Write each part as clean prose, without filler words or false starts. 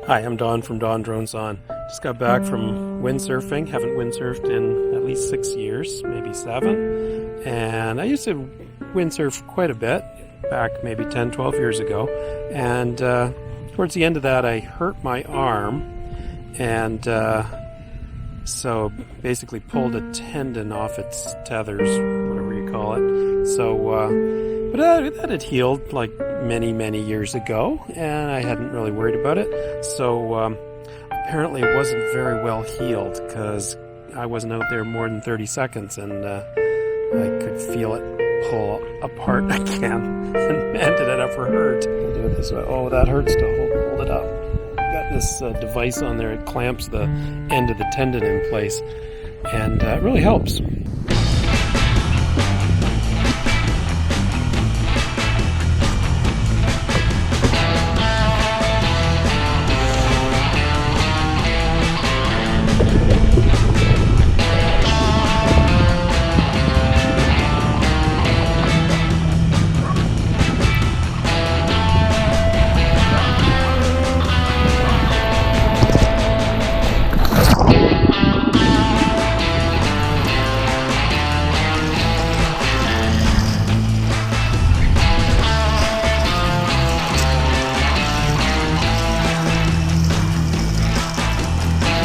Hi, I'm Don from DonDronesOn. Just got back from windsurfing. Haven't windsurfed in at least 6 years, maybe 7. And I used to windsurf quite a bit, back maybe 10, 12 years ago. And towards the end of that, I hurt my arm. And so basically pulled a tendon off its tethers, whatever you call it. So, but that had healed like many years ago, and I hadn't really worried about it. So apparently it wasn't very well healed, because I wasn't out there more than 30 seconds, and I could feel it pull apart again. And man, did it ever hurt. I'll do it this way. Oh, that hurts to hold it up. Got this device on there. It clamps the end of the tendon in place, and it really helps.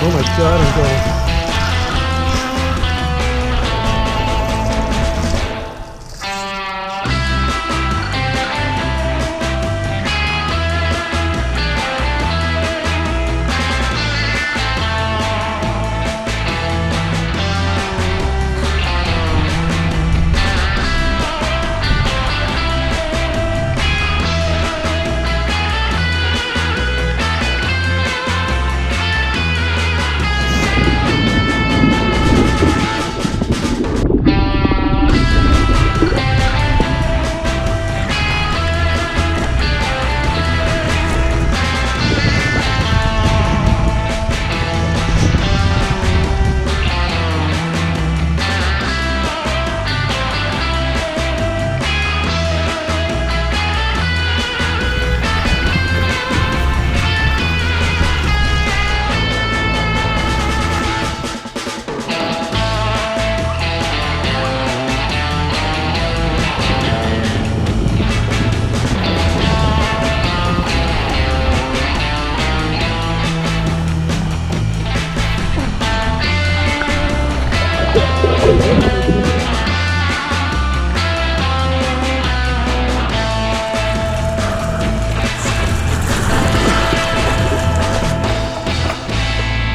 Oh my God, I'm going.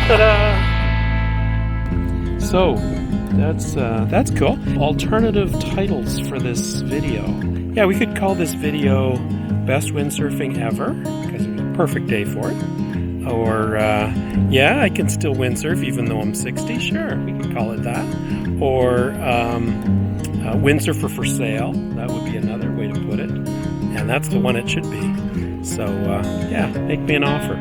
Ta-da! So that's cool. Alternative titles for this video. Yeah, we could call this video Best Windsurfing Ever, because it was a perfect day for it. Or yeah, I can still windsurf even though I'm 60. Sure, we could call it that. Or Windsurfer for Sale. That would be another way to put it. And that's the one it should be. So yeah, make me an offer.